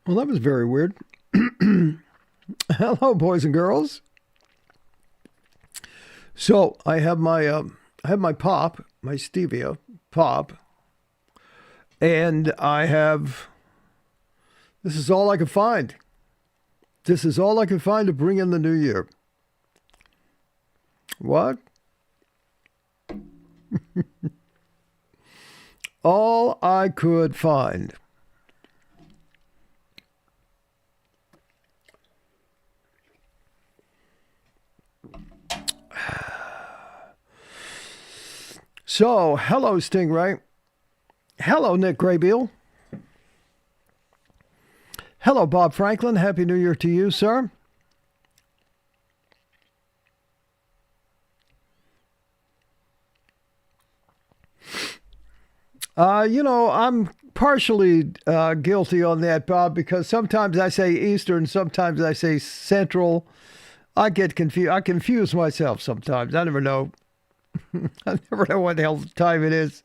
Well, that was very weird. Hello, boys and girls. So I have my pop, my stevia pop, and I have. This is all I could find. This is all I could find to bring in the new year. What? All I could find. So, hello, Stingray. Hello, Nick Graybeal. Hello, Bob Franklin. Happy New Year to you, sir. I'm partially guilty on that, Bob, because sometimes I say Eastern, sometimes I say Central. I get confused. I confuse myself sometimes. I never know. I never know what the hell time it is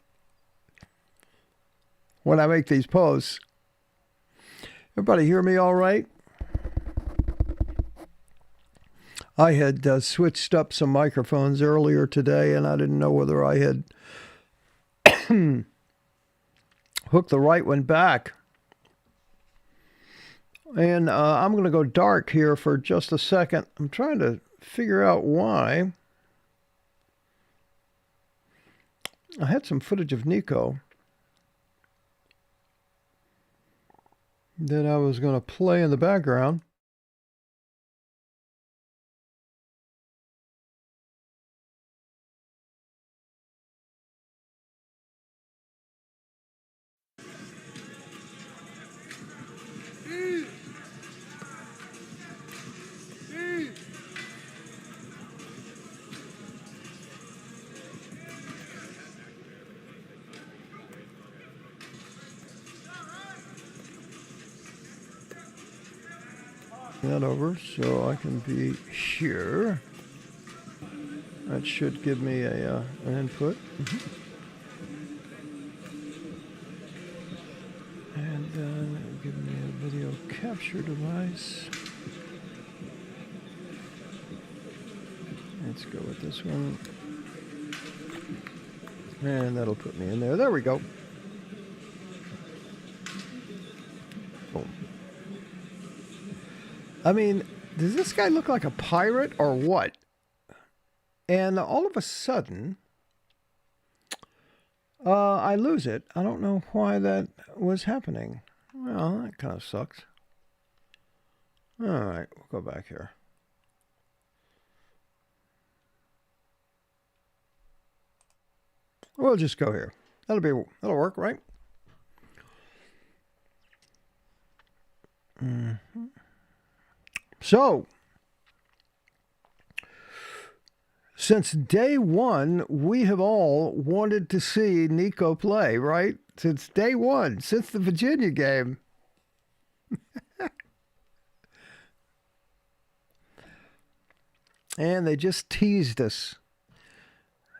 when I make these posts. Everybody hear me all right? I had switched up some microphones earlier today, and I didn't know whether I had hooked the right one back. And I'm going to go dark here for just a second. I'm trying to figure out why. I had some footage of Nico that I was going to play in the background. That over so I can be here. That should give me an input. And then give me a video capture device. Let's go with this one. And that'll put me in there. There we go. Boom. I mean, does this guy look like a pirate or what? And all of a sudden, I lose it. I don't know why that was happening. Well, that kind of sucks. All right, we'll go back here. We'll just go here. That'll work, right? Mm-hmm. So, since day one, we have all wanted to see Nico play, right? Since day one, since the Virginia game. And they just teased us.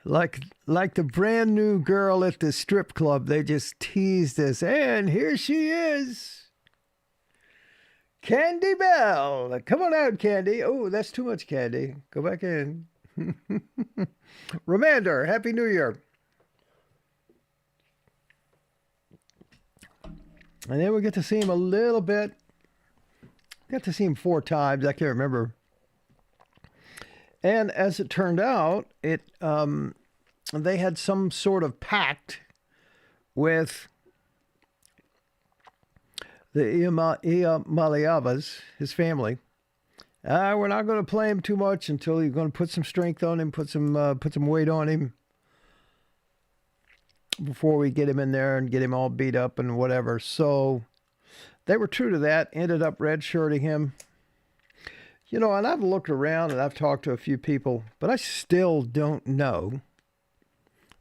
Like the brand new girl at the strip club, they just teased us. And here she is. Candy Bell. Come on out, Candy. Oh, that's too much candy. Go back in. Remander, Happy New Year. And then we get to see him a little bit. Got to see him 4 times. I can't remember. And as it turned out, they had some sort of pact with the Iamaleavas, his family. We're not going to play him too much until you're going to put some strength on him, put some weight on him before we get him in there and get him all beat up and whatever. So they were true to that, ended up redshirting him. And I've looked around and I've talked to a few people, but I still don't know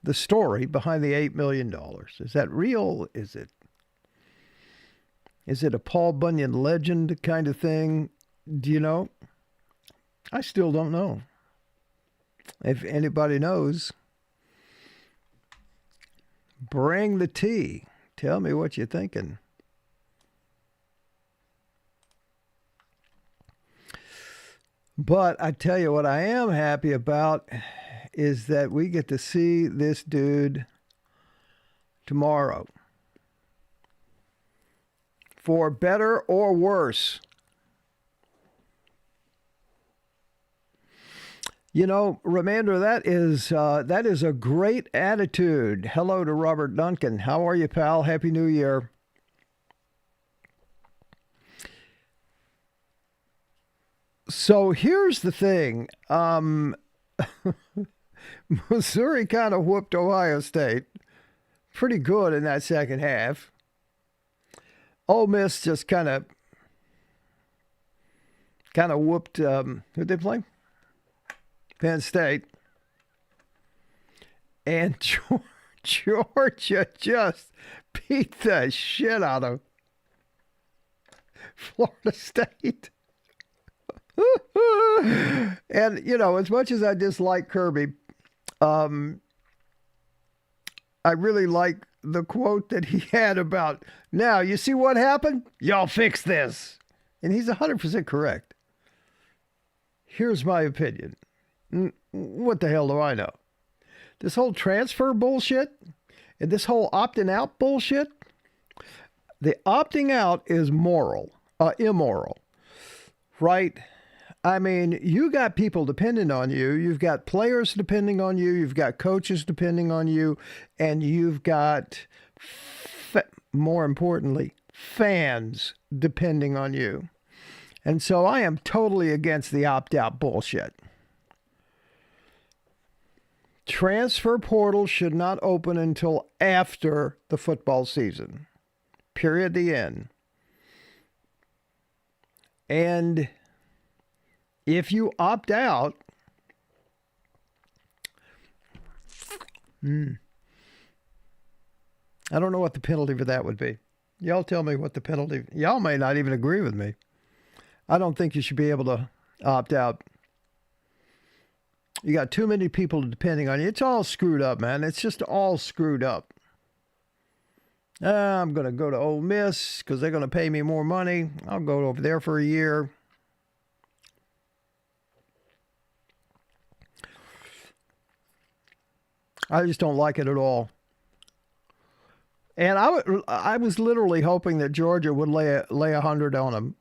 the story behind the $8 million. Is that real? Is it a Paul Bunyan legend kind of thing? Do you know? I still don't know. If anybody knows, bring the tea. Tell me what you're thinking. But I tell you what I am happy about is that we get to see this dude tomorrow. For better or worse. You know, Ramander, that is a great attitude. Hello to Robert Duncan. How are you, pal? Happy New Year. So here's the thing. Missouri kind of whooped Ohio State pretty good in that second half. Ole Miss just kind of whooped. Who'd they play? Penn State. And Georgia just beat the shit out of Florida State. And, you know, as much as I dislike Kirby, I really like the quote that he had about, now, you see what happened? Y'all fix this. And he's 100% correct. Here's my opinion. What the hell do I know? This whole transfer bullshit and this whole opting out bullshit, the opting out is immoral, right? I mean, you got people depending on you. You've got players depending on you. You've got coaches depending on you. And you've got, more importantly, fans depending on you. And so I am totally against the opt-out bullshit. Transfer portal should not open until after the football season. Period. The end. And if you opt out, I don't know what the penalty for that would be. Y'all tell me what the penalty. Y'all may not even agree with me. I don't think you should be able to opt out. You got too many people depending on you. It's all screwed up, man. It's just all screwed up. I'm going to go to Ole Miss because they're going to pay me more money. I'll go over there for a year. I just don't like it at all. And I was literally hoping that Georgia would lay 100 on them.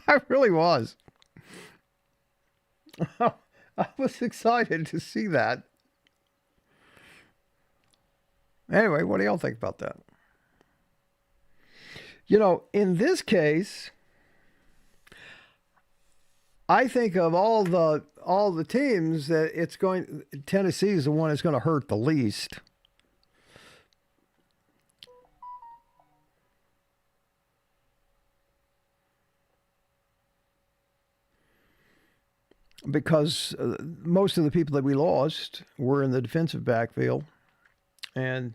I really was. I was excited to see that. Anyway, what do y'all think about that? You know, in this case, I think of all the teams that Tennessee is the one that's going to hurt the least. Because most of the people that we lost were in the defensive backfield. And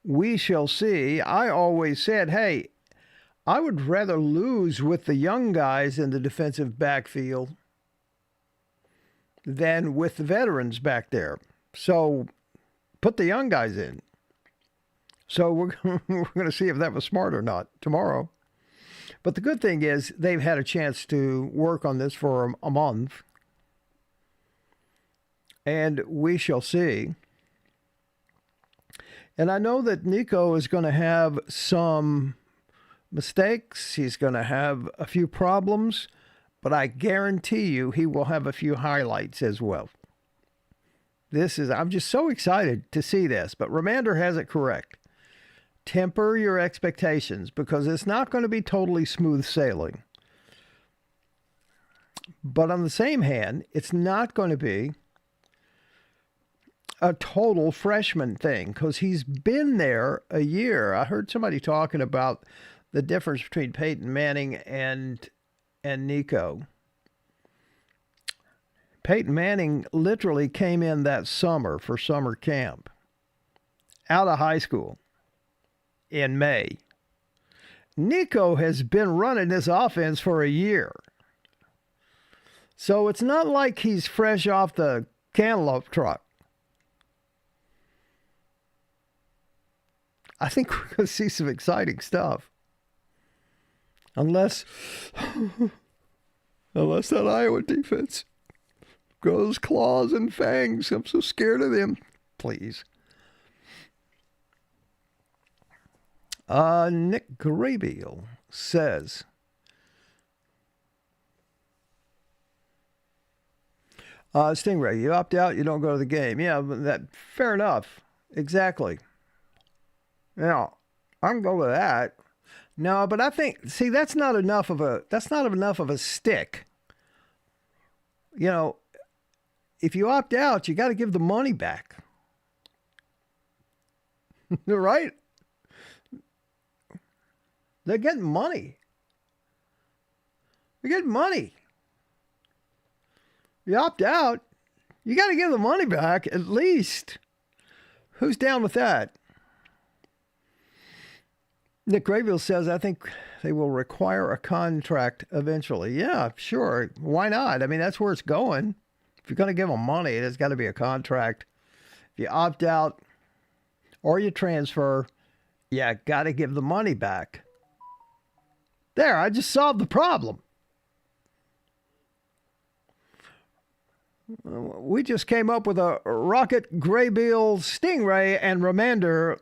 we shall see. I always said, hey, I would rather lose with the young guys in the defensive backfield than with the veterans back there. So put the young guys in. So we're going to see if that was smart or not tomorrow. But the good thing is they've had a chance to work on this for a month. And we shall see. And I know that Nico is going to have some mistakes. He's going to have a few problems. But I guarantee you he will have a few highlights as well. I'm just so excited to see this. But Ramander has it correct. Temper your expectations because it's not going to be totally smooth sailing. But on the same hand, it's not going to be a total freshman thing because he's been there a year. I heard somebody talking about the difference between Peyton Manning and Nico. Peyton Manning literally came in that summer for summer camp out of high school in May. Nico has been running this offense for a year. So it's not like he's fresh off the cantaloupe truck. I think we're going to see some exciting stuff. Unless Unless that Iowa defense grows claws and fangs. I'm so scared of them. Please. Nick Graybiel says, Stingray, you opt out, you don't go to the game. Yeah, fair enough. Exactly. Now, I can go with that. No, but I think, see, that's not enough of a stick. You know, if you opt out, you got to give the money back. Right? They're getting money. They're getting money. You opt out, you got to give the money back at least. Who's down with that? Nick Graybiel says, I think they will require a contract eventually. Yeah, sure. Why not? I mean, that's where it's going. If you're going to give them money, there's got to be a contract. If you opt out or you transfer, you got to give the money back. There, I just solved the problem. We just came up with a Rocket, Graybiel, Stingray, and Remander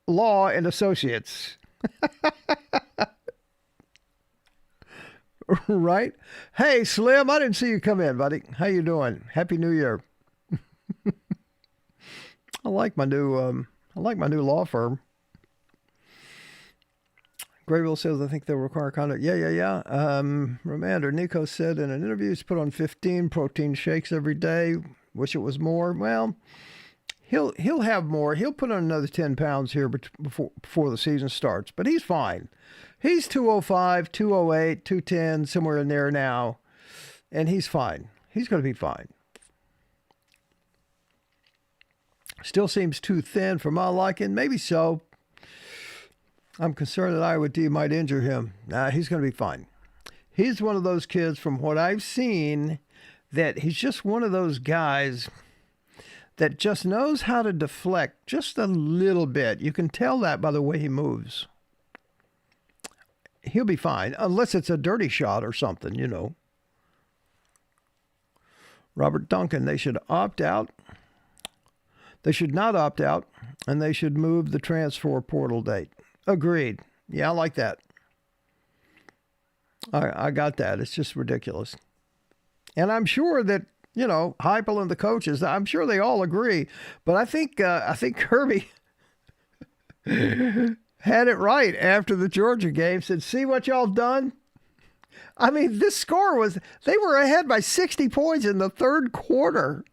Law and Associates. Right? Hey, Slim, I didn't see you come in, buddy. How you doing? Happy New Year. I like my new law firm. Graybiel says, I think they'll require conduct. Yeah. Remander, Nico said in an interview, he's put on 15 protein shakes every day. Wish it was more. Well, he'll have more. He'll put on another 10 pounds here before the season starts, but he's fine. He's 205, 208, 210, somewhere in there now, and he's fine. He's going to be fine. Still seems too thin for my liking. Maybe so. I'm concerned that Iowa D might injure him. Nah, he's going to be fine. He's one of those kids, from what I've seen, that he's just one of those guys that just knows how to deflect just a little bit. You can tell that by the way he moves. He'll be fine, unless it's a dirty shot or something, you know. Robert Duncan, they should opt out. They should not opt out, and they should move the transfer portal date. Agreed. Yeah, I like that. I got that. It's just ridiculous. And I'm sure that, you know, Heupel and the coaches, I'm sure they all agree. But I think Kirby had it right after the Georgia game. Said, see what y'all done? I mean, this score was, they were ahead by 60 points in the third quarter.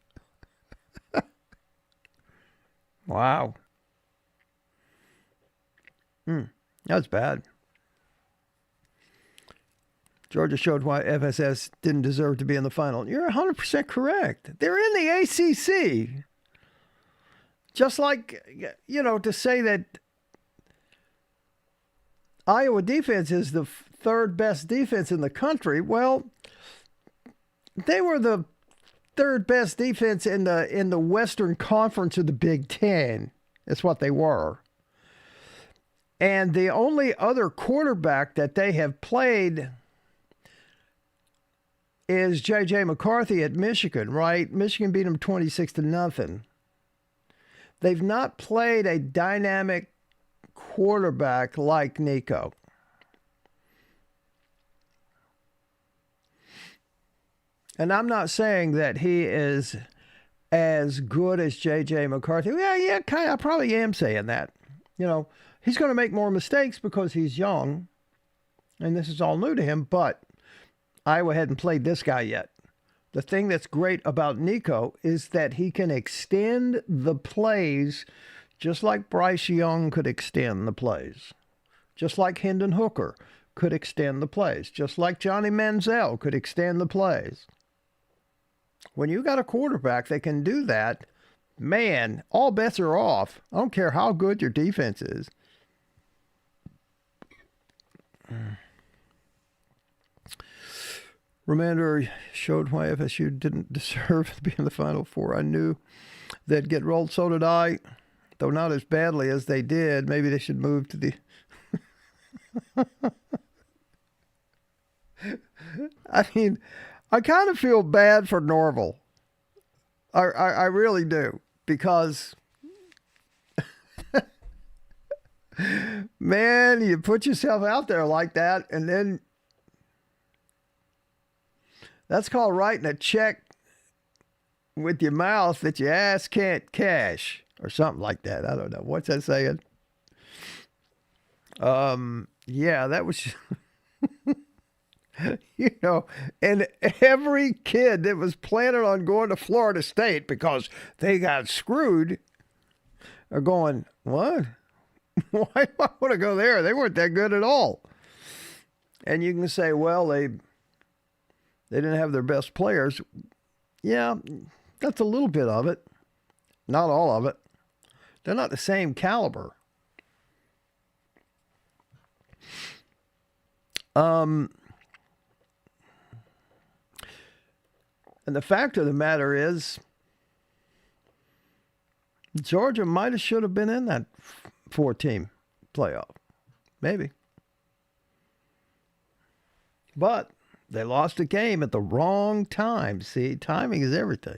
Wow. That's bad. Georgia showed why FSS didn't deserve to be in the final. You're 100% correct. They're in the ACC. Just like, you know, to say that Iowa defense is the third best defense in the country. Well, they were the third best defense in the Western Conference of the Big Ten. That's what they were. And the only other quarterback that they have played is J.J. McCarthy at Michigan, right? Michigan beat them 26-0. They've not played a dynamic quarterback like Nico. And I'm not saying that he is as good as J.J. McCarthy. Yeah, kind of. I probably am saying that. You know, he's going to make more mistakes because he's young, and this is all new to him, but Iowa hadn't played this guy yet. The thing that's great about Nico is that he can extend the plays just like Bryce Young could extend the plays, just like Hendon Hooker could extend the plays, just like Johnny Manziel could extend the plays. When you got a quarterback that can do that, man, all bets are off. I don't care how good your defense is. Remander showed why FSU didn't deserve to be in the Final Four. I knew they'd get rolled. So did I, though not as badly as they did. Maybe they should move to the... I mean, I kind of feel bad for Norval. I really do, because man, you put yourself out there like that, and then that's called writing a check with your mouth that your ass can't cash, or something like that. I don't know. What's that saying? Yeah, that was, and every kid that was planning on going to Florida State because they got screwed are going, what? Why do I want to go there? They weren't that good at all. And you can say, well, they didn't have their best players. Yeah, that's a little bit of it. Not all of it. They're not the same caliber. And the fact of the matter is, Georgia might have should have been in that 4-team playoff. Maybe. But they lost a game at the wrong time. See, timing is everything.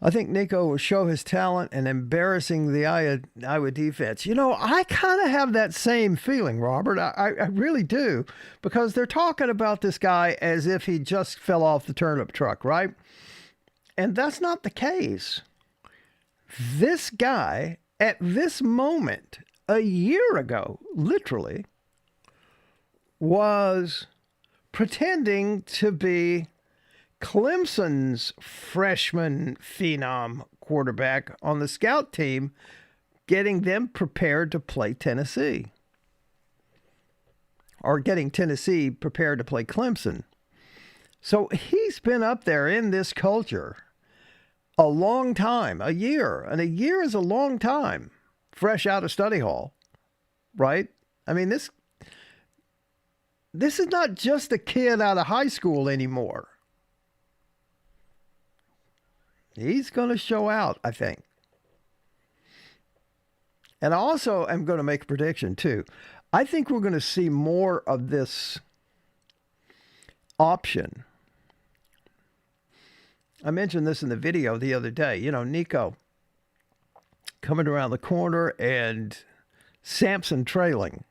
I think Nico will show his talent in embarrassing the Iowa defense. I kind of have that same feeling, Robert. I really do, because they're talking about this guy as if he just fell off the turnip truck, right? And that's not the case. This guy, at this moment, a year ago, literally, was pretending to be Clemson's freshman phenom quarterback on the scout team, getting them prepared to play Tennessee, or getting Tennessee prepared to play Clemson. So he's been up there in this culture a long time, a year. And a year is a long time, fresh out of study hall, right? I mean, this is not just a kid out of high school anymore. He's going to show out, I think. And I also am going to make a prediction, too. I think we're going to see more of this option. I mentioned this in the video the other day. Nico coming around the corner and Sampson trailing.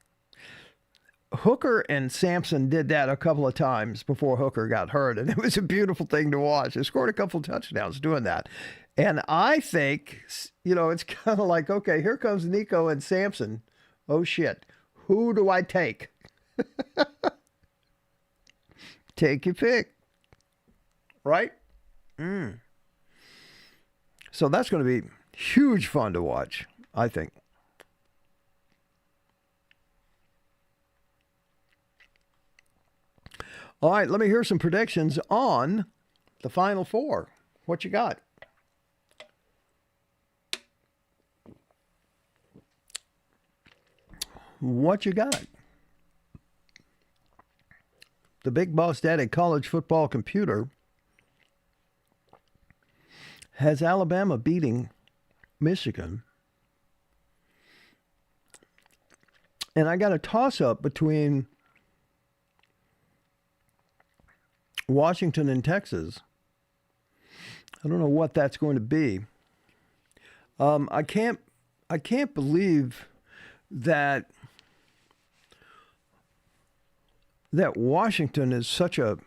Hooker and Sampson did that a couple of times before Hooker got hurt, and it was a beautiful thing to watch. They scored a couple of touchdowns doing that. And I think, it's kind of like, okay, here comes Nico and Sampson. Oh, shit. Who do I take? Take your pick. Right? So that's going to be huge fun to watch, I think. All right, let me hear some predictions on the Final Four. What you got? What you got? The Big Boss Daddy College Football Computer has Alabama beating Michigan. And I got a toss-up between Washington and Texas. I don't know what that's going to be. I can't believe that Washington is such a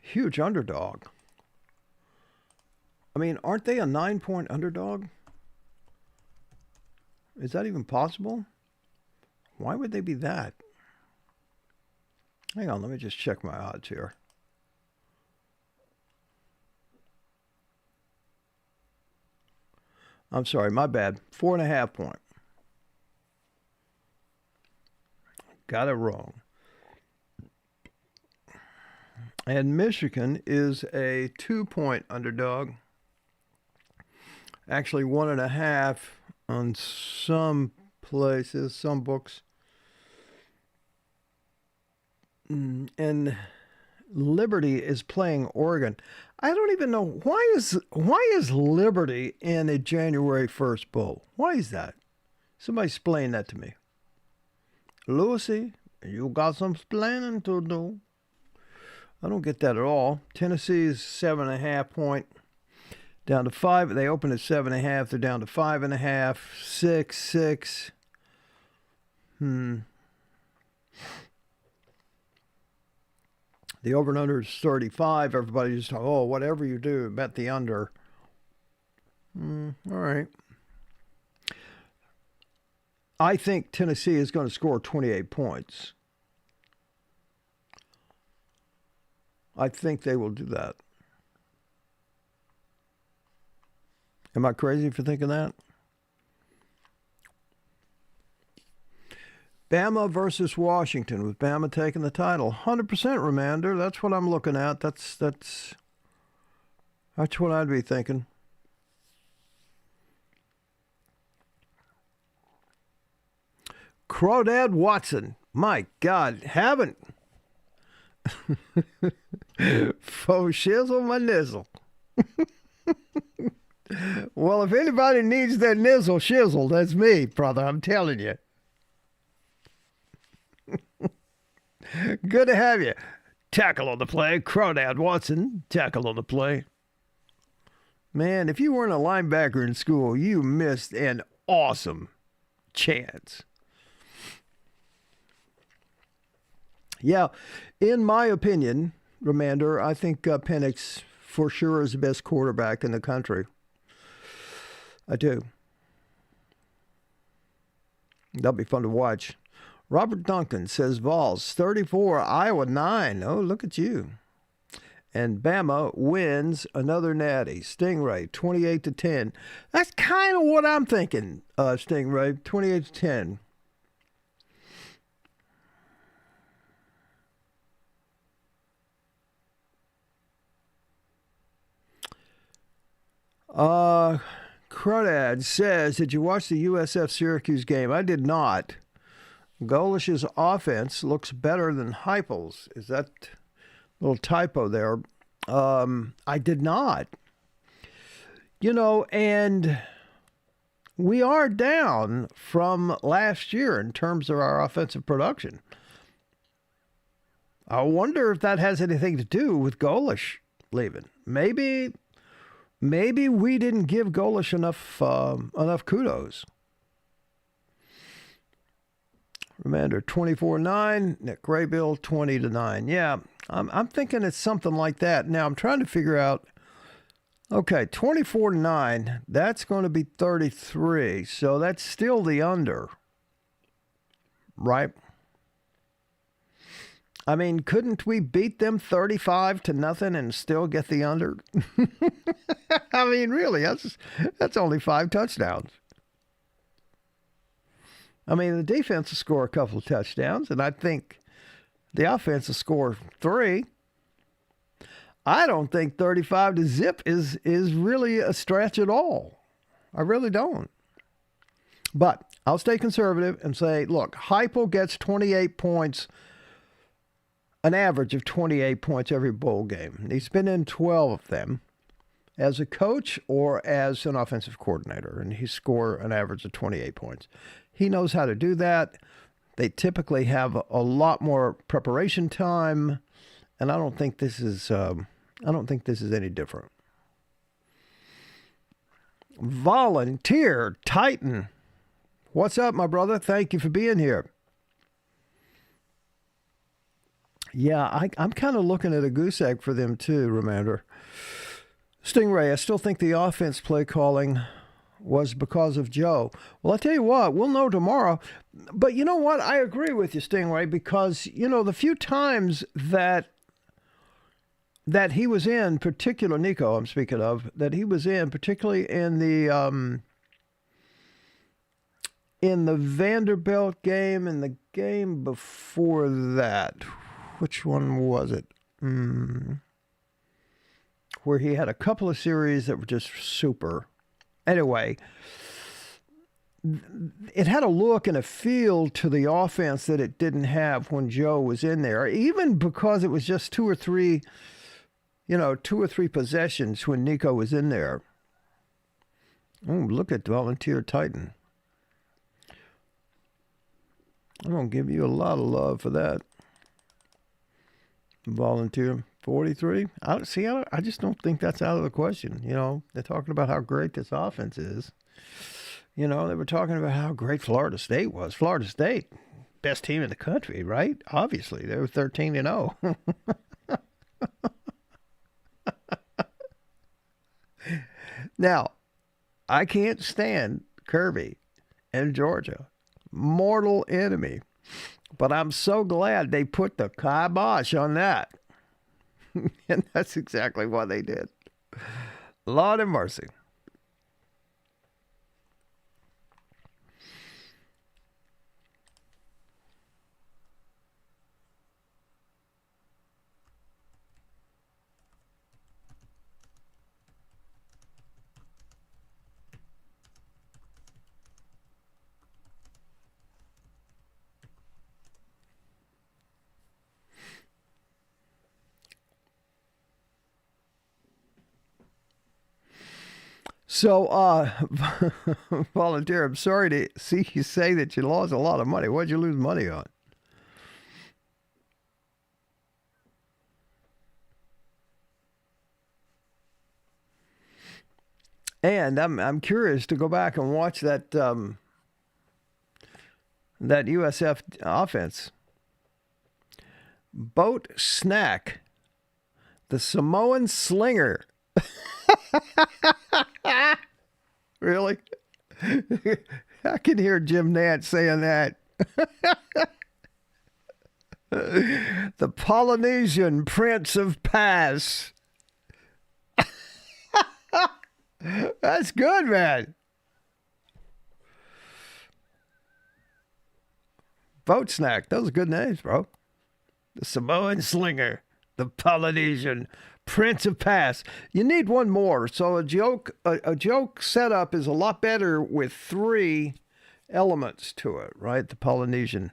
huge underdog. I mean, aren't they a 9-point underdog? Is that even possible? Why would they be that? Hang on, let me just check my odds here. I'm sorry, my bad. 4.5 point. Got it wrong. And Michigan is a 2-point underdog. Actually, 1.5 on some places, some books. And Liberty is playing Oregon. I don't even know why is Liberty in a January 1st bowl? Why is that? Somebody explain that to me. Lewisy, You got some planning to do. I don't get that at all. Tennessee's 7.5 point down to 5. They opened at 7.5. They're down to 5.5. 6. The over and under is 35. Everybody just, whatever you do, bet the under. All right. I think Tennessee is going to score 28 points. I think they will do that. Am I crazy for thinking that? Bama versus Washington, with Bama taking the title. 100% Remander. That's what I'm looking at. That's what I'd be thinking. Crawdad Watson. My God, haven't. Faux shizzle my nizzle. Well, if anybody needs their nizzle shizzle, that's me, brother. I'm telling you. Good to have you. Tackle on the play. Crawdad Watson. Tackle on the play. Man, if you weren't a linebacker in school, you missed an awesome chance. Yeah, in my opinion, Remander, I think Penix for sure is the best quarterback in the country. I do. That'll be fun to watch. Robert Duncan says Vols 34, Iowa 9. Oh, look at you. And Bama wins another natty. Stingray 28-10. That's kind of what I'm thinking, Stingray, 28-10. Crawdad says, did you watch the USF Syracuse game? I did not. Golish's offense looks better than Heupel's. Is that a little typo there? I did not. And we are down from last year in terms of our offensive production. I wonder if that has anything to do with Golish leaving. Maybe we didn't give Golish enough kudos. Remander 24-9, Nick Graybill 20-9. Yeah, I'm thinking it's something like that. Now I'm trying to figure out. Okay, 24-9. That's going to be 33. So that's still the under, right? I mean, couldn't we beat them 35-0 and still get the under? I mean, really, that's only 5 touchdowns. I mean, the defense will score a couple of touchdowns, and I think the offense will score 3. I don't think 35-0 is really a stretch at all. I really don't. But I'll stay conservative and say, look, Heupel gets 28 points, an average of 28 points every bowl game. He's been in 12 of them as a coach or as an offensive coordinator, and he scored an average of 28 points. He knows how to do that. They typically have a lot more preparation time, and I don't think this is any different. Volunteer Titan, what's up, my brother? Thank you for being here. Yeah, I'm kind of looking at a goose egg for them too, Remander. Stingray, I still think the offense play calling was because of Joe. Well, I'll tell you what, we'll know tomorrow. But you know what? I agree with you, Stingray, because, the few times that he was in, particular Nico, I'm speaking of, that he was in, particularly in the Vanderbilt game and the game before that. Which one was it? Where he had a couple of series that were just super. Anyway, it had a look and a feel to the offense that it didn't have when Joe was in there, even because it was just two or three possessions when Nico was in there. Oh, look at Volunteer Titan. I'm going to give you a lot of love for that. Volunteer 43. I just don't think that's out of the question. You know, they're talking about how great this offense is. You know, they were talking about how great Florida State was. Florida State, best team in the country, right? Obviously, they were 13-0. Now, I can't stand Kirby and Georgia. Mortal enemy. But I'm so glad they put the kibosh on that. And that's exactly what they did. Lord have mercy. So, volunteer, I'm sorry to see you say that you lost a lot of money. What'd you lose money on? And I'm curious to go back and watch that USF offense. Boat Snack, the Samoan Slinger. Really? I can hear Jim Nance saying that. The Polynesian Prince of Pass. That's good, man. Boat Snack. Those are good names, bro. The Samoan Slinger. The Polynesian Prince of Pass. You need one more. So a joke setup is a lot better with three elements to it, right? The Polynesian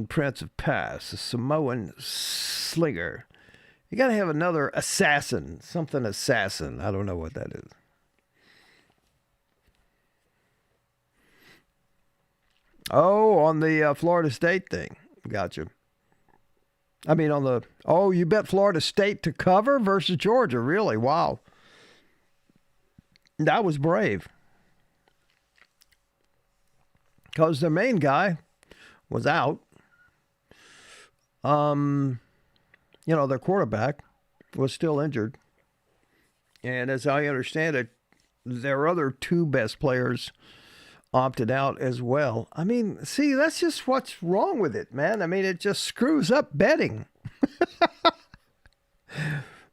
Prince of Pass, the Samoan Slinger. You got to have another assassin, something assassin. I don't know what that is. Oh, on the Florida State thing. Gotcha. I mean, you bet Florida State to cover versus Georgia. Really? Wow. That was brave. Because their main guy was out. Their quarterback was still injured. And as I understand it, their other two best players opted out as well. I mean, see, that's just what's wrong with it, man. I mean, it just screws up betting.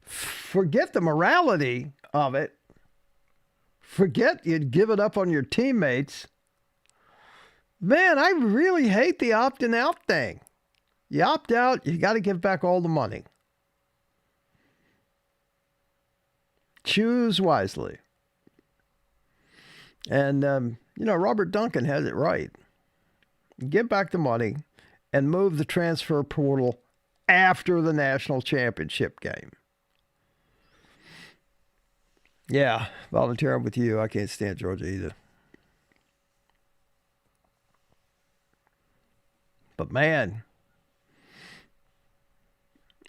Forget the morality of it. Forget you'd give it up on your teammates. Man, I really hate the opting out thing. You opt out, you got to give back all the money. Choose wisely. And, Robert Duncan has it right. Give back the money and move the transfer portal after the national championship game. Yeah, volunteering with you. I can't stand Georgia either. But man,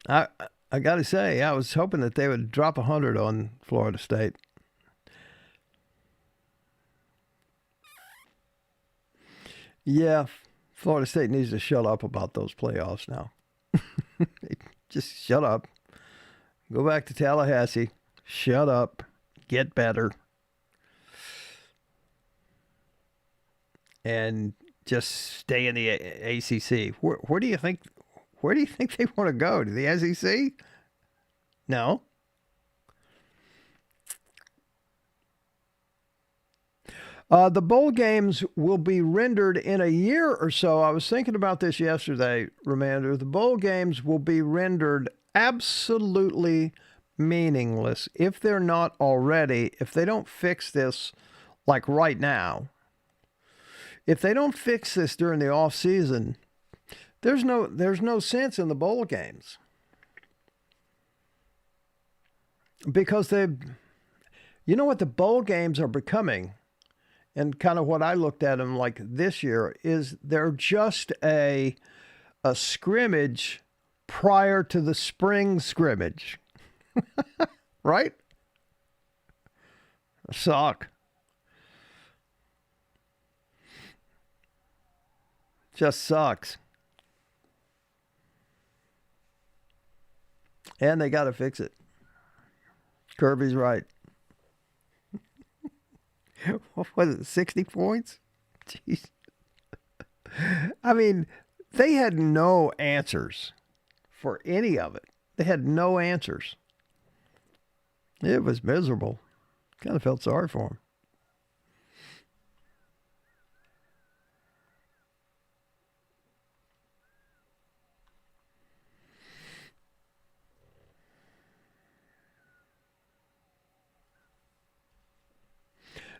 I got to say, I was hoping that they would drop 100 on Florida State. Yeah, Florida State needs to shut up about those playoffs now. Just shut up. Go back to Tallahassee. Shut up. Get better. And just stay in the ACC. Where do you think? Where do you think they want to go? To the SEC? No. The bowl games will be rendered in a year or so. I was thinking about this yesterday, Ramander. The bowl games will be rendered absolutely meaningless if they're not already, if they don't fix this like right now. If they don't fix this during the off season, there's no sense in the bowl games. Because you know what the bowl games are becoming and kind of what I looked at them like this year is they're just a scrimmage prior to the spring scrimmage, right? Suck. Just sucks. And they got to fix it. Kirby's right. What was it, 60 points? Jeez. I mean, they had no answers for any of it. They had no answers. It was miserable. Kind of felt sorry for them.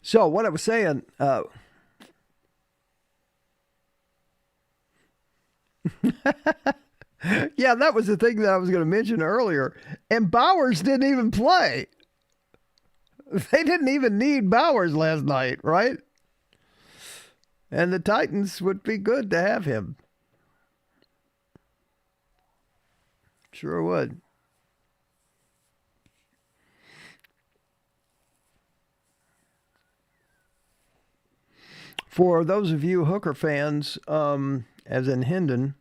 So what I was saying, yeah, that was the thing that I was going to mention earlier. And Bowers didn't even play. They didn't even need Bowers last night, right? And the Titans would be good to have him. Sure would. For those of you Hooker fans, as in Hendon,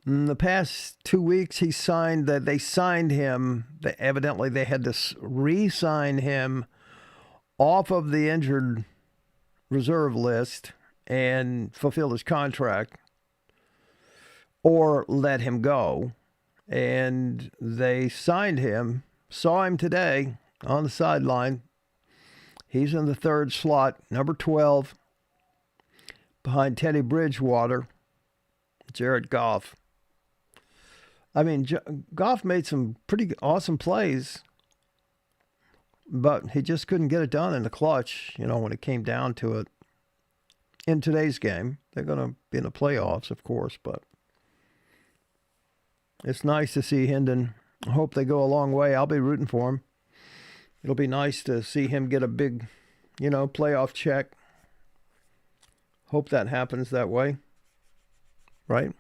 in the past 2 weeks, they signed him. Evidently, they had to re-sign him off of the injured reserve list and fulfill his contract, or let him go. And they signed him. Saw him today on the sideline. He's in the third slot, number 12, behind Teddy Bridgewater, Jared Goff. I mean, Goff made some pretty awesome plays, but he just couldn't get it done in the clutch, when it came down to it. In today's game, they're going to be in the playoffs, of course, but it's nice to see Hendon. I hope they go a long way. I'll be rooting for him. It'll be nice to see him get a big, playoff check. Hope that happens that way. Right?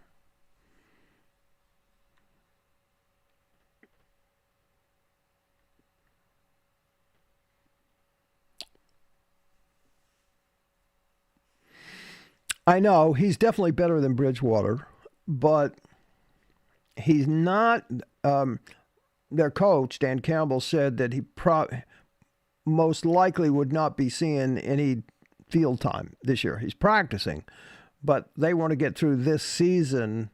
I know he's definitely better than Bridgewater, but he's not. Their coach, Dan Campbell, said that he most likely would not be seeing any field time this year. He's practicing, but they want to get through this season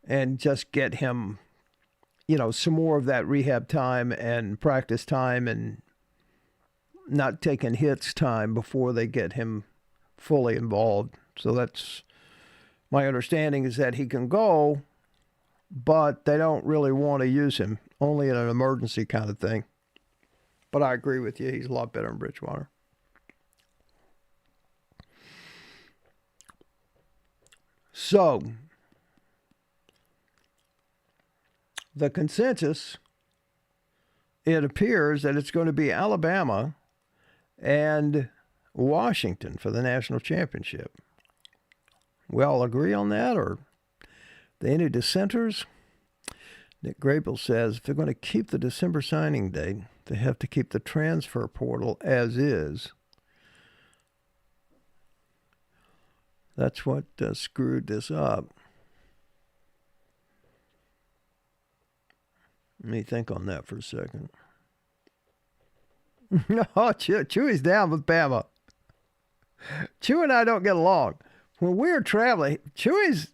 and just get him, some more of that rehab time and practice time and not taking hits time before they get him fully involved. So that's my understanding, is that he can go, but they don't really want to use him, only in an emergency kind of thing. But I agree with you. He's a lot better than Bridgewater. So, the consensus, it appears that it's going to be Alabama and Washington for the national championship. We all agree on that, or any dissenters? Nick Grable says if they're going to keep the December signing date, they have to keep the transfer portal as is. That's what screwed this up. Let me think on that for a second. No, Chewy's down with Bama. Chewy and I don't get along. When we're traveling, Chewy's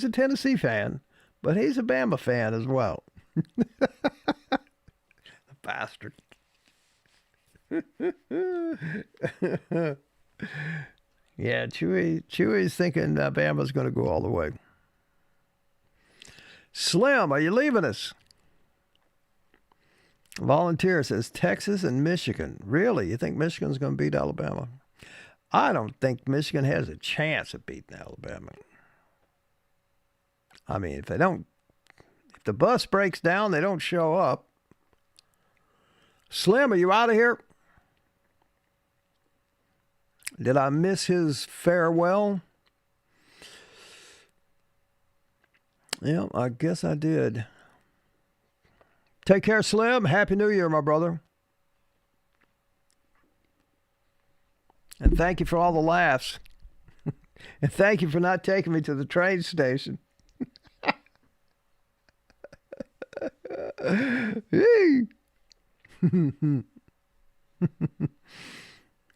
a Tennessee fan, but he's a Bama fan as well. The bastard. Yeah, Chewy's thinking Bama's going to go all the way. Slim, are you leaving us? Volunteer says Texas and Michigan. Really? You think Michigan's going to beat Alabama? I don't think Michigan has a chance of beating Alabama. I mean, if the bus breaks down, they don't show up. Slim, are you out of here? Did I miss his farewell? Yeah, I guess I did. Take care, Slim. Happy New Year, my brother. And thank you for all the laughs. And thank you for not taking me to the train station.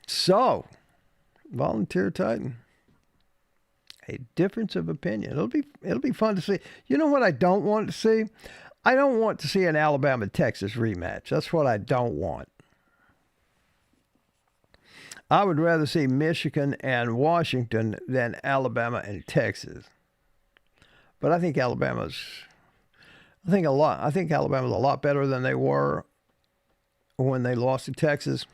So, Volunteer Titan. A difference of opinion. It'll be fun to see. You know what I don't want to see? I don't want to see an Alabama-Texas rematch. That's what I don't want. I would rather see Michigan and Washington than Alabama and Texas. But I think Alabama's a lot better than they were when they lost to Texas.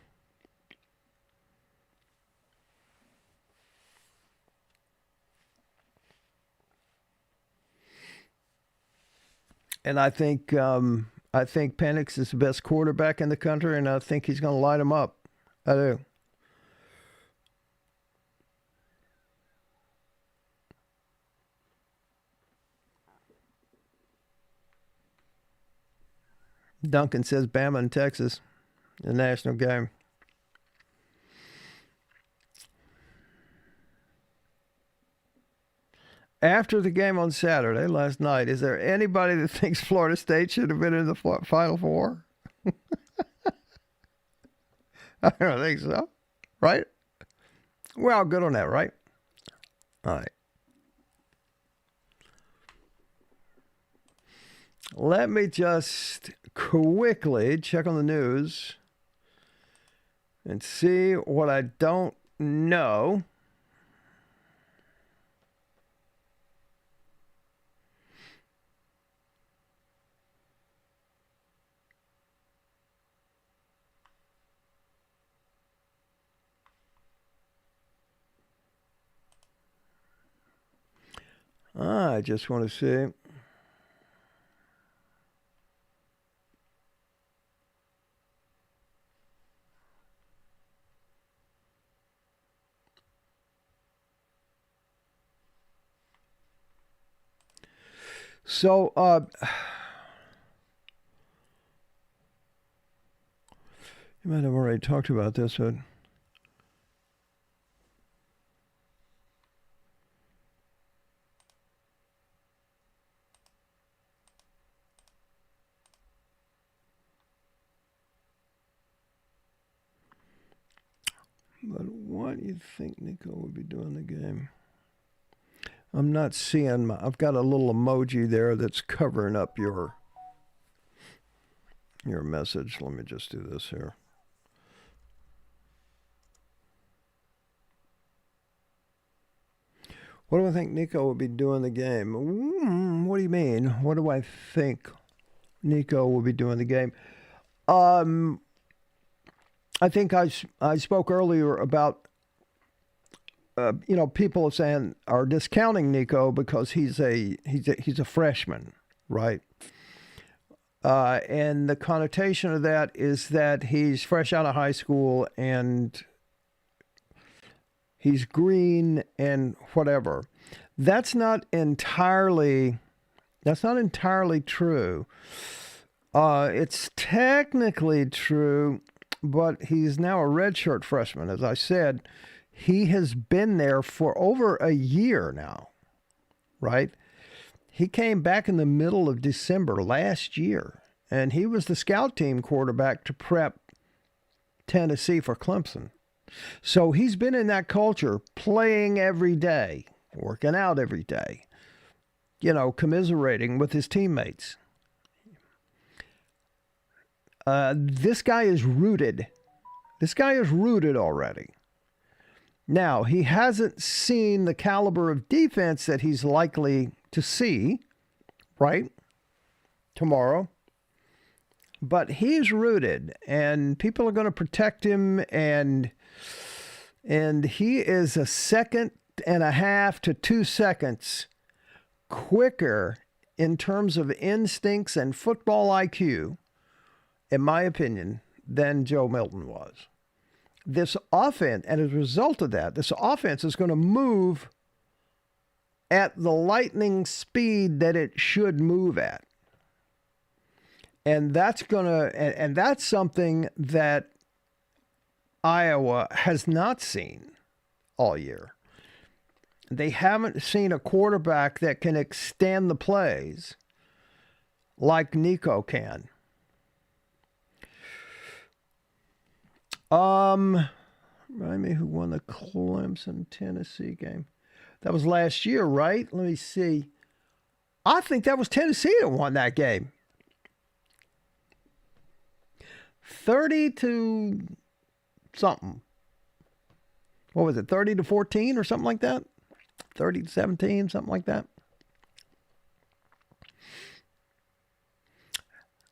And I think Penix is the best quarterback in the country, and I think he's going to light them up. I do. Duncan says Bama and Texas, the national game. After the game on Saturday, last night, is there anybody that thinks Florida State should have been in the Final Four? I don't think so. Right? We're all good on that, right? All right. Let me just quickly check on the news and see what I don't know. I just want to see. So, you might have already talked about this, but what do you think Nico would be doing the game? I'm not seeing I've got a little emoji there that's covering up your message. Let me just do this here. What do I think Nico would be doing the game? What do you mean? What do I think Nico will be doing the game? I think I spoke earlier about people are discounting Nico because he's a freshman, right? And the connotation of that is that he's fresh out of high school and he's green and whatever. That's not entirely true. It's technically true, but he's now a redshirt freshman. As I said, he has been there for over a year now, right? He came back in the middle of December last year, and he was the scout team quarterback to prep Tennessee for Clemson. So he's been in that culture, playing every day, working out every day, commiserating with his teammates. This guy is rooted. This guy is rooted already. Now, he hasn't seen the caliber of defense that he's likely to see, right, tomorrow. But he's rooted, and people are going to protect him, and he is a second and a half to 2 seconds quicker in terms of instincts and football IQ, in my opinion, than Joe Milton was. This offense, and as a result of that, this offense is going to move at the lightning speed that it should move at. And that's and that's something that Iowa has not seen all year. They haven't seen a quarterback that can extend the plays like Nico can. Remind me who won the Clemson-Tennessee game. That was last year, right? Let me see. I think that was Tennessee that won that game. 30 to something. What was it, 30 to 14 or something like that? 30 to 17, something like that.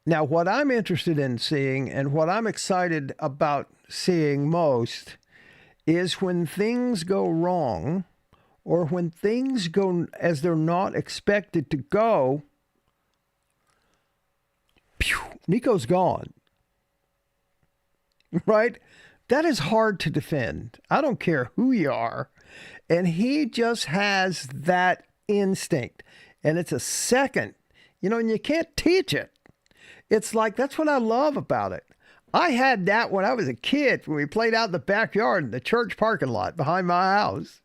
Now, what I'm interested in seeing and what I'm excited about seeing most is when things go wrong or when things go as they're not expected to go, Nico's gone. Right? That is hard to defend. I don't care who you are. And he just has that instinct. And it's a second, and you can't teach it. It's like, that's what I love about it. I had that when I was a kid, when we played out in the backyard in the church parking lot behind my house.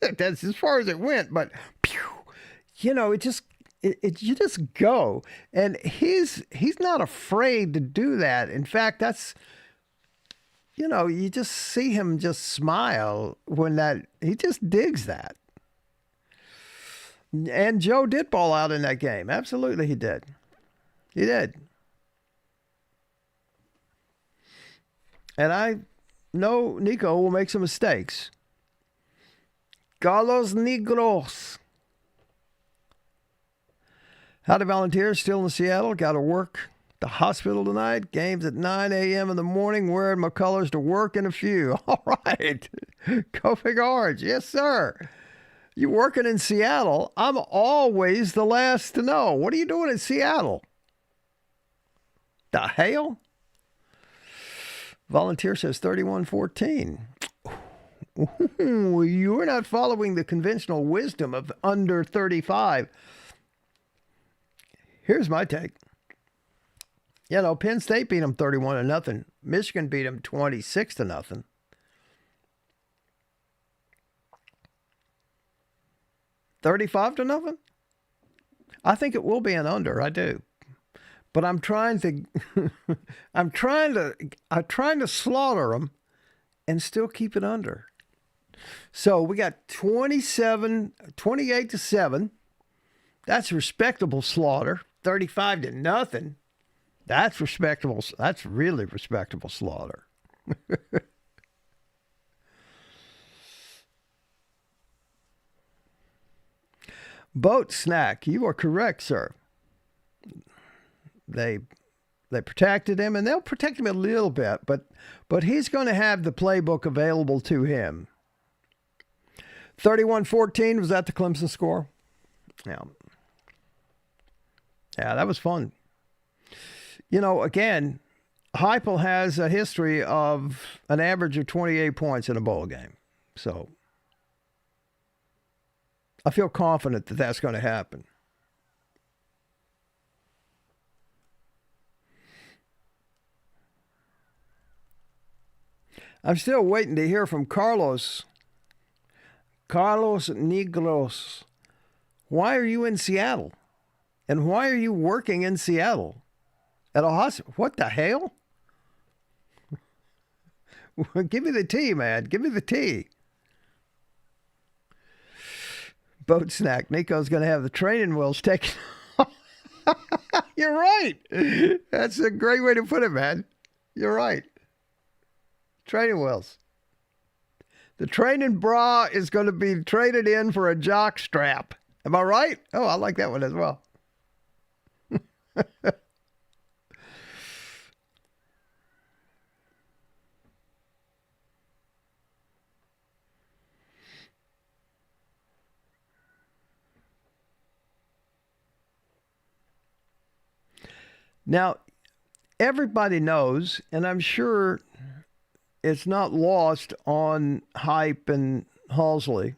That's as far as it went, but it just, you just go. And he's not afraid to do that. In fact, that's, you just see him just smile when he just digs that. And Joe did ball out in that game. Absolutely, he did. He did. And I know Nico will make some mistakes. Carlos Negros. Howdy, Volunteers. Still in Seattle. Got to work the hospital tonight. Games at 9 a.m. in the morning. Wearing my colors to work in a few. All right. Go Big Orange. Yes, sir. You working in Seattle? I'm always the last to know. What are you doing in Seattle? The hell? Volunteer says 31-14. You're not following the conventional wisdom of under 35. Here's my take. Penn State beat them 31-0. Michigan beat them 26-0. $35-0. I think it will be an under. I do. But I'm trying to slaughter them and still keep it under. So we got 28-7. That's respectable slaughter. 35-0. That's respectable. That's really respectable slaughter. Boat snack. You are correct, sir. They protected him, and they'll protect him a little bit, but he's going to have the playbook available to him. 31-14, was that the Clemson score? Yeah, that was fun. Again, Heupel has a history of an average of 28 points in a bowl game. So I feel confident that that's going to happen. I'm still waiting to hear from Carlos Negros. Why are you in Seattle? And why are you working in Seattle? At a hospital? What the hell? Give me the tea, man. Give me the tea. Boat snack. Nico's going to have the training wheels taken. You're right. That's a great way to put it, man. You're right. Training wheels. The training bra is going to be traded in for a jock strap. Am I right? Oh, I like that one as well. Now, everybody knows, and I'm sure it's not lost on Hype and Halsley.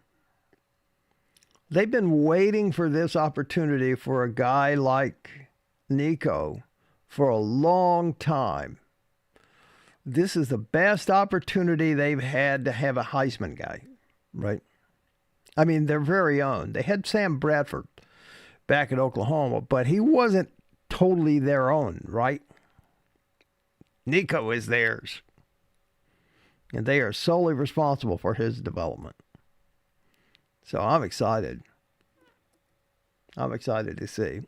They've been waiting for this opportunity for a guy like Nico for a long time. This is the best opportunity they've had to have a Heisman guy, right? I mean, their very own. They had Sam Bradford back in Oklahoma, but he wasn't totally their own, right? Nico is theirs. And they are solely responsible for his development. So I'm excited. I'm excited to see.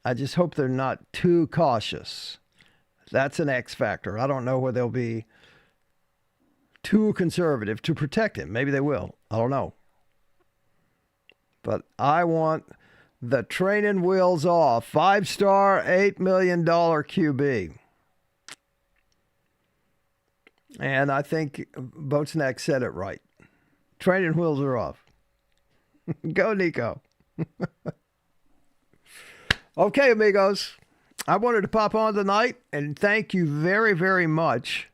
I just hope they're not too cautious. That's an X factor. I don't know whether they'll be too conservative to protect him. Maybe they will. I don't know. But I want the training wheels off. 5-star, $8 million QB. And I think Boatneck said it right. Training wheels are off. Go, Nico. Okay, amigos. I wanted to pop on tonight and thank you very, very much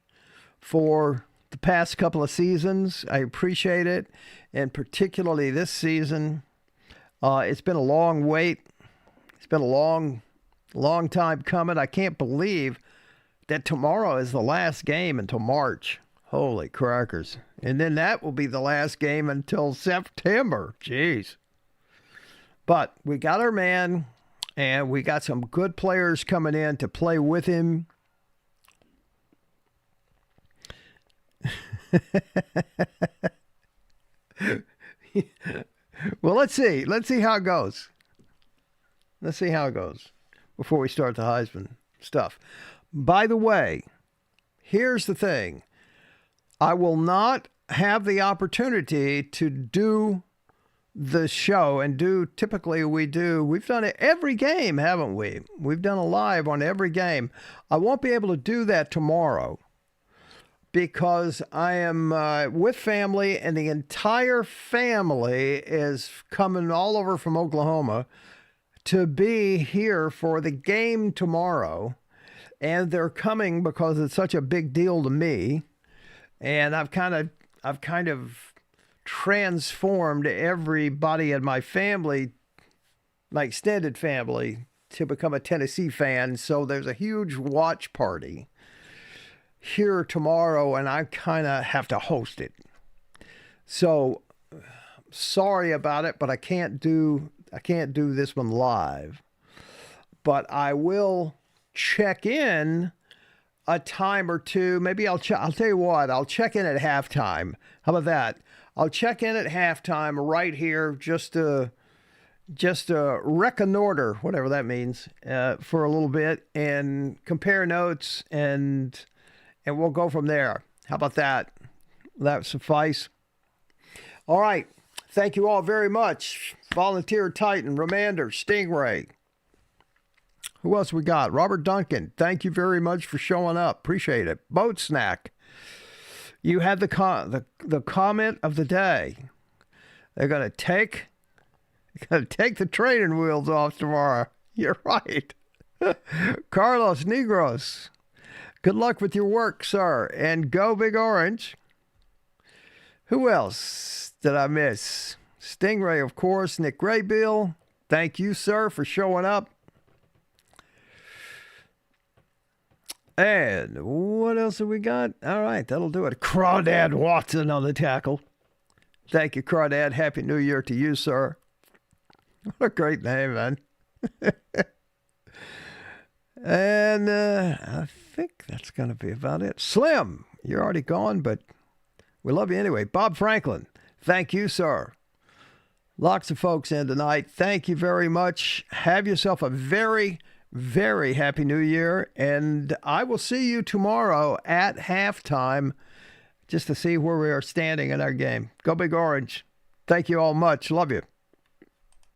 for the past couple of seasons. I appreciate it. And particularly this season. It's been a long wait. It's been a long time coming. I can't believe that tomorrow is the last game until March. Holy crackers. And then that will be the last game until September. Jeez. But we got our man, and we got some good players coming in to play with him. Well, let's see. Let's see how it goes. Let's see how it goes before we start the Heisman stuff. By the way, here's the thing. I will not have the opportunity to do the show and typically we've done it every game, haven't we? We've done a live on every game. I won't be able to do that tomorrow because I am with family, and the entire family is coming all over from Oklahoma to be here for the game tomorrow. And they're coming because it's such a big deal to me. And I've kind of transformed everybody in my family, my extended family, to become a Tennessee fan. So there's a huge watch party here tomorrow, and I kind of have to host it. So sorry about it, but I can't do this one live. But I will check in a time or two. Maybe I'll tell you what, I'll check in at halftime. How about that? I'll check in at halftime right here just to reconnoiter, whatever that means, for a little bit and compare notes, and we'll go from there. How about that? That suffice? All right. Thank you all very much. Volunteer Titan, Romander, Stingray. Who else we got? Robert Duncan. Thank you very much for showing up. Appreciate it. Boat Snack. You had the comment of the day. They're going to take the training wheels off tomorrow. You're right. Carlos Negros. Good luck with your work, sir. And go Big Orange. Who else did I miss? Stingray, of course. Nick Graybill. Thank you, sir, for showing up. And what else have we got? All right, that'll do it. Crawdad Watson on the tackle. Thank you, Crawdad. Happy New Year to you, sir. What a great name, man. And I think that's going to be about it. Slim, you're already gone, but we love you anyway. Bob Franklin, thank you, sir. Lots of folks in tonight. Thank you very much. Have yourself a very, very happy New Year. And I will see you tomorrow at halftime just to see where we are standing in our game. Go Big Orange. Thank you all much. Love you.